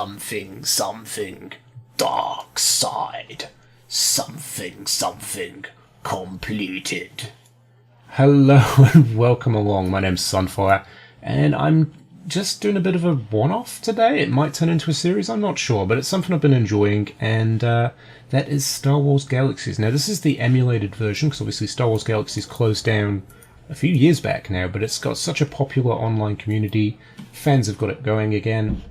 something, dark side, something completed. Hello and welcome along, my name's Sunfire, and I'm just doing a bit of a one-off today. It might turn into a series, I'm not sure, but it's something I've been enjoying, and that is Star Wars Galaxies. Now this is the emulated version, because obviously Star Wars Galaxies closed down a few years back now, but it's got such a popular online community, fans have got it going again.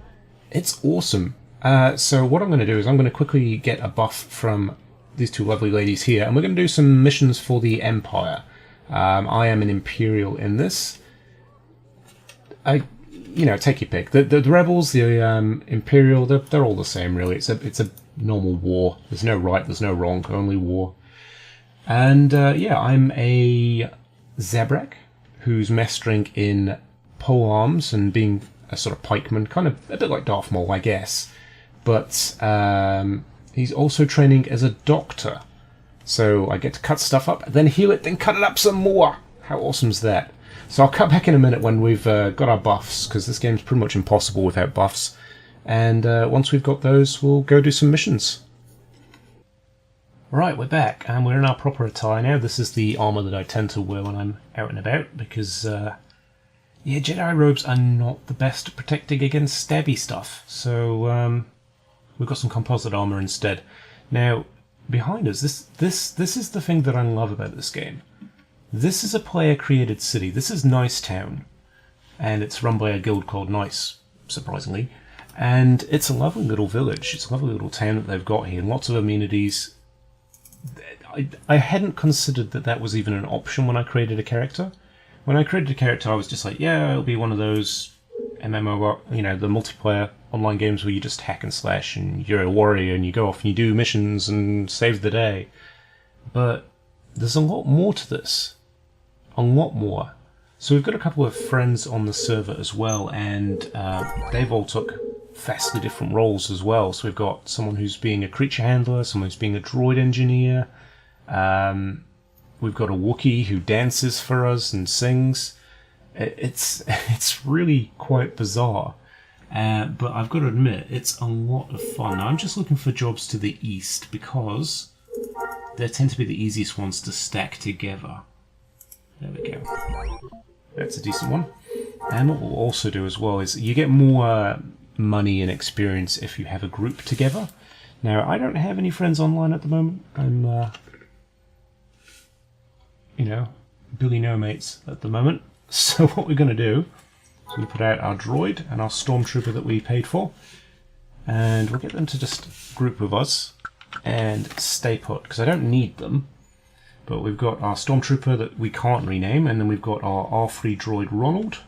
It's awesome. So what I'm going to do is I'm going to quickly get a buff from these two lovely ladies here, and we're going to do some missions for the Empire. I am an Imperial in this. Take your pick. The Rebels, the Imperial, they're all the same, really. It's a normal war. There's no right, there's no wrong, only war. And I'm a Zabrak who's mestering in polearms and being a sort of pikeman, kind of a bit like Darth Maul, I guess. But he's also training as a doctor. So I get to cut stuff up, then heal it, then cut it up some more. How awesome is that? So I'll cut back in a minute when we've got our buffs, because this game's pretty much impossible without buffs. And once we've got those, we'll go do some missions. Right, we're back, and we're in our proper attire now. This is the armour that I tend to wear when I'm out and about, because Jedi robes are not the best at protecting against stabby stuff. So we've got some composite armour instead. Now, behind us, this is the thing that I love about this game. This is a player-created city. This is Nice Town, and it's run by a guild called Nice, surprisingly. And it's a lovely little village. It's a lovely little town that they've got here, lots of amenities. I hadn't considered that was even an option when I created a character. When I created a character, I was just like, yeah, it'll be one of those MMO, the multiplayer online games where you just hack and slash and you're a warrior and you go off and you do missions and save the day. But there's a lot more to this. A lot more. So we've got a couple of friends on the server as well, and they've all took vastly different roles as well. So we've got someone who's being a creature handler, someone who's being a droid engineer. We've got a Wookiee who dances for us and sings. It's really quite bizarre. But I've got to admit, it's a lot of fun. Now, I'm just looking for jobs to the east because they tend to be the easiest ones to stack together. There we go. That's a decent one. And what we'll also do as well is you get more money and experience if you have a group together. Now, I don't have any friends online at the moment. I'm, Billy No Mates at the moment. So what we're going to do is we put out our droid and our stormtrooper that we paid for, and we'll get them to just group with us and stay put, because I don't need them. But we've got our stormtrooper that we can't rename, and then we've got our R3 droid Ronald,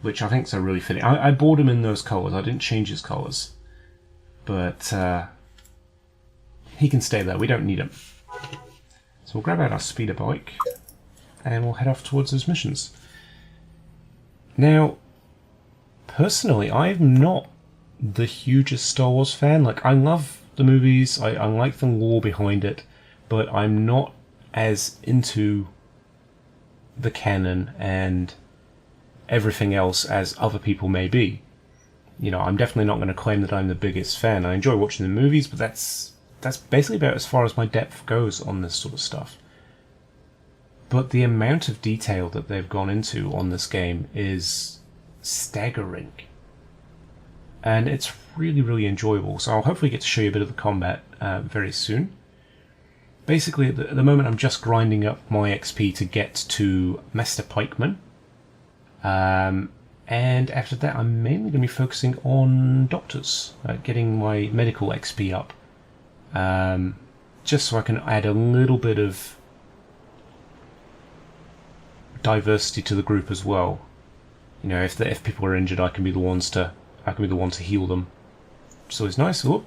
which I think is a really fitting. I bought him in those colours. I didn't change his colours, but he can stay there. We don't need him. So we'll grab out our speeder bike and we'll head off towards those missions. Now, personally, I'm not the hugest Star Wars fan. Like, I love the movies, I like the lore behind it, but I'm not as into the canon and everything else as other people may be. I'm definitely not going to claim that I'm the biggest fan. I enjoy watching the movies, but that's basically about as far as my depth goes on this sort of stuff. But the amount of detail that they've gone into on this game is staggering. And it's really, really enjoyable. So I'll hopefully get to show you a bit of the combat very soon. Basically, at the moment, I'm just grinding up my XP to get to Master Pikeman. And after that, I'm mainly going to be focusing on doctors, getting my medical XP up. Just so I can add a little bit of diversity to the group as well. If people are injured, I can be the one to heal them. So it's nice. Whoop.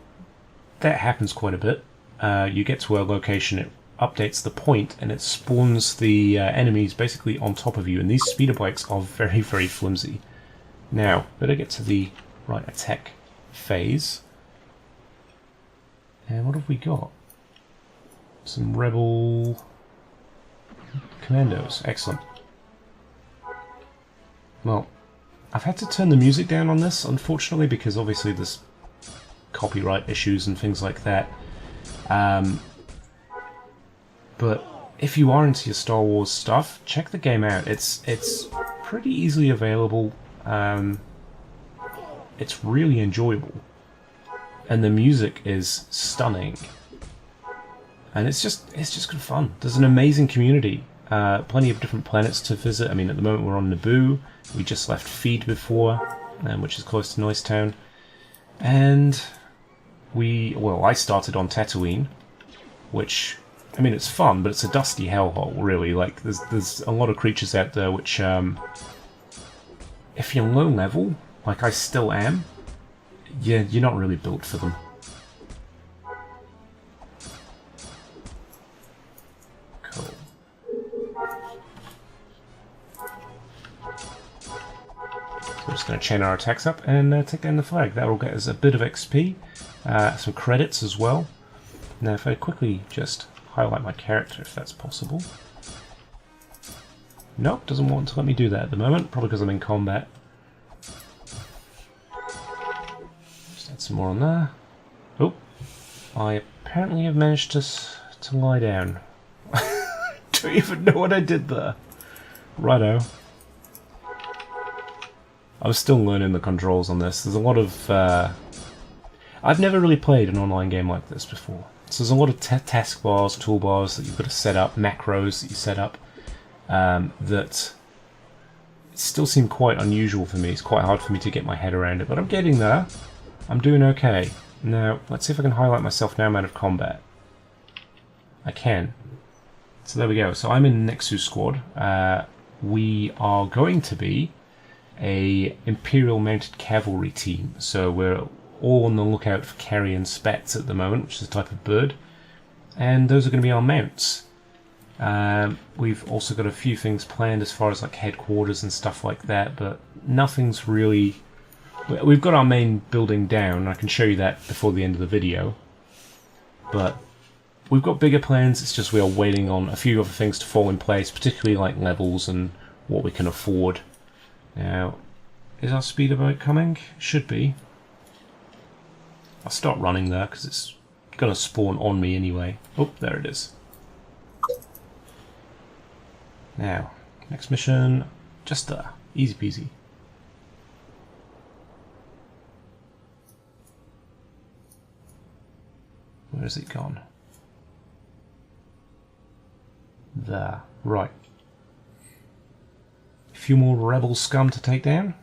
That happens quite a bit. You get to a location, it updates the point, and it spawns the enemies basically on top of you. And these speeder bikes are very, very flimsy. Now, better get to the right attack phase. And what have we got? Some rebel commandos. Excellent. Well, I've had to turn the music down on this, unfortunately, because obviously there's copyright issues and things like that. But if you are into your Star Wars stuff, check the game out. It's pretty easily available. It's really enjoyable, and the music is stunning. And it's just good fun. There's an amazing community. Plenty of different planets to visit. I mean, at the moment we're on Naboo. We just left Feed before, which is close to Noise Town. And I started on Tatooine, which, I mean, it's fun, but it's a dusty hellhole, really. Like, there's a lot of creatures out there which, if you're low level, like I still am, you're not really built for them. Cool. So we're just going to chain our attacks up and take down the flag. That will get us a bit of XP, some credits as well. Now if I quickly just highlight my character, if that's possible. Nope, doesn't want to let me do that at the moment, probably because I'm in combat. Just add some more on there. Oh, I apparently have managed to lie down. Don't even know what I did there. Righto. I'm still learning the controls on this. There's a lot of... I've never really played an online game like this before. So there's a lot of taskbars, toolbars that you've got to set up, macros that you set up, that still seem quite unusual for me. It's quite hard for me to get my head around it, but I'm getting there. I'm doing okay. Now, let's see if I can highlight myself now I'm out of combat. I can. So there we go. So I'm in NEXU Squad. We are going to be a Imperial Mounted Cavalry team. So we're all on the lookout for carrion spats at the moment, which is a type of bird. And those are going to be our mounts. We've also got a few things planned as far as like headquarters and stuff like that, but nothing's really... We've got our main building down. I can show you that before the end of the video. But we've got bigger plans. It's just we are waiting on a few other things to fall in place, particularly like levels and what we can afford. Now, is our speederboat coming? Should be. I'll start running there because it's going to spawn on me anyway. Oh, there it is. Now, next mission, just there. Easy peasy. Where has it gone? There. Right. A few more rebel scum to take down.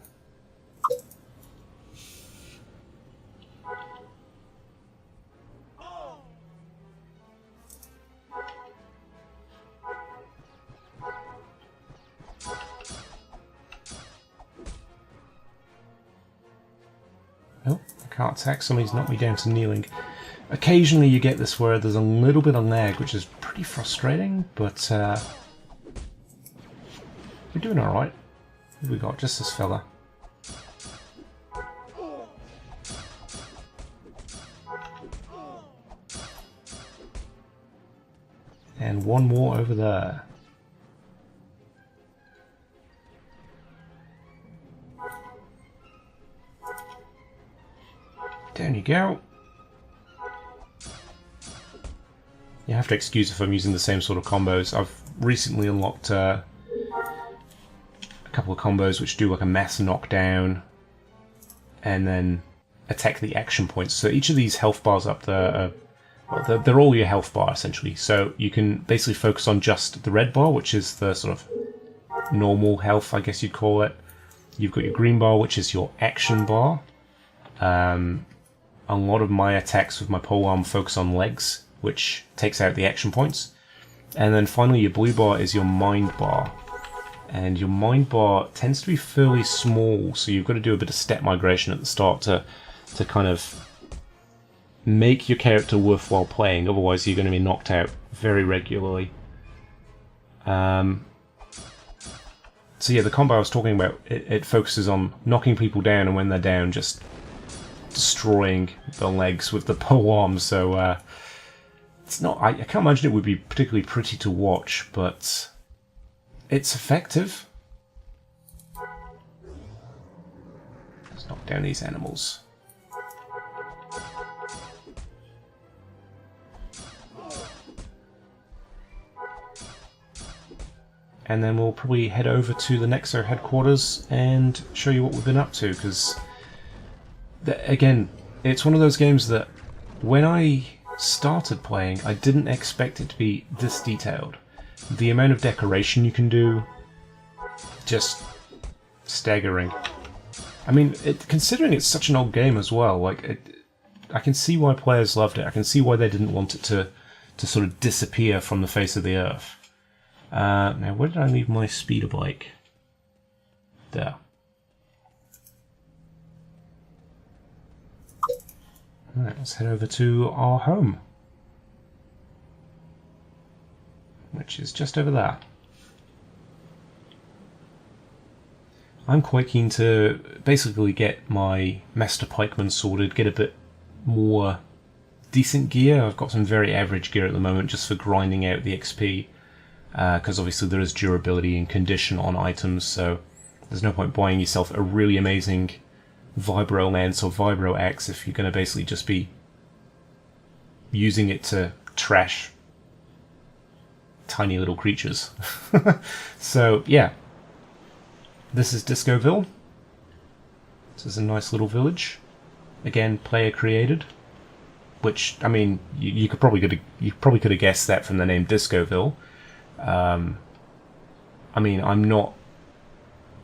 Oh, I can't attack. Somebody's knocked me down to kneeling. Occasionally you get this where there's a little bit of lag, which is pretty frustrating, but we're doing alright. What have we got? Just this fella. And one more over there. Down you go. You have to excuse if I'm using the same sort of combos. I've recently unlocked a couple of combos which do like a mass knockdown and then attack the action points. So each of these health bars up there are, they're all your health bar essentially. So you can basically focus on just the red bar, which is the sort of normal health, I guess you'd call it. You've got your green bar, which is your action bar. A lot of my attacks with my polearm focus on legs, which takes out the action points. And then finally your blue bar is your mind bar. And your mind bar tends to be fairly small, so you've got to do a bit of step migration at the start to kind of make your character worthwhile playing, otherwise you're going to be knocked out very regularly. So yeah, the combo I was talking about, it focuses on knocking people down, and when they're down, just destroying the legs with the polearm. So it's not. I can't imagine it would be particularly pretty to watch, but it's effective. Let's knock down these animals. and then we'll probably head over to the NEXU headquarters and show you what we've been up to, because again, it's one of those games that when I started playing, I didn't expect it to be this detailed. The amount of decoration you can do, just staggering. I mean, considering it's such an old game as well, like I can see why players loved it. I can see why they didn't want it to sort of disappear from the face of the earth. Now, where did I leave my speeder bike? There. Alright, let's head over to our home, which is just over there. I'm quite keen to basically get my Master Pikeman sorted, get a bit more decent gear. I've got some very average gear at the moment just for grinding out the XP, because obviously there is durability and condition on items, so there's no point buying yourself a really amazing Vibro Lance or Vibro Axe if you're going to basically just be using it to trash tiny little creatures. So yeah, this is Discoville. This is a nice little village, again player created, which, I mean, you probably could have guessed that from the name Discoville. I mean, I'm not,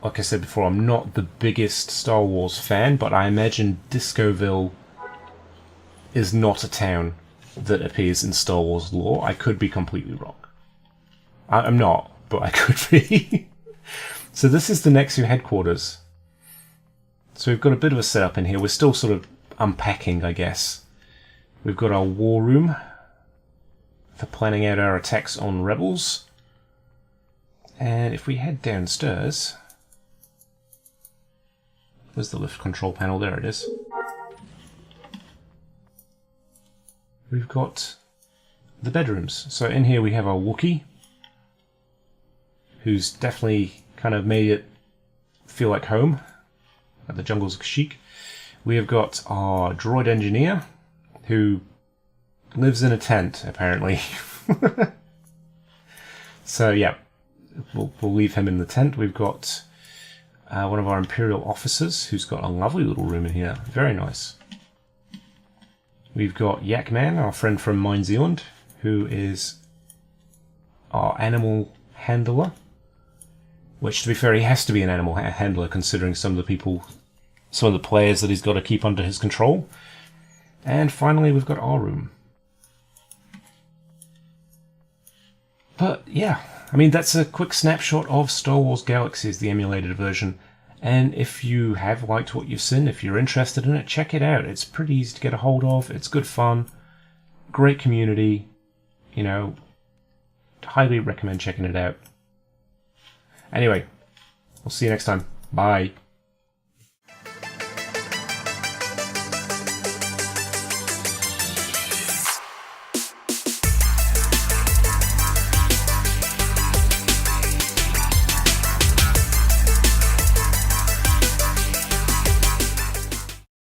like I said before, I'm not the biggest Star Wars fan, but I imagine Discoville is not a town that appears in Star Wars lore. I could be completely wrong. I'm not, but I could be. So this is the NEXU headquarters. So we've got a bit of a setup in here. We're still sort of unpacking, I guess. We've got our war room for planning out our attacks on rebels. And if we head downstairs, where's the lift control panel? There it is. We've got the bedrooms. So in here we have our Wookiee, who's definitely kind of made it feel like home at the jungles of Kashyyyk. We have got our droid engineer, who lives in a tent, apparently. So yeah, we'll leave him in the tent. We've got one of our Imperial officers, who's got a lovely little room in here. Very nice. We've got Yakman, our friend from Mine Zealand, who is our animal handler. Which, to be fair, he has to be an animal handler, considering some of the players that he's got to keep under his control. And finally, we've got our room. But yeah, I mean, that's a quick snapshot of Star Wars Galaxies, the emulated version. And if you have liked what you've seen, if you're interested in it, check it out. It's pretty easy to get a hold of. It's good fun. Great community. You know, highly recommend checking it out. Anyway, we'll see you next time. Bye.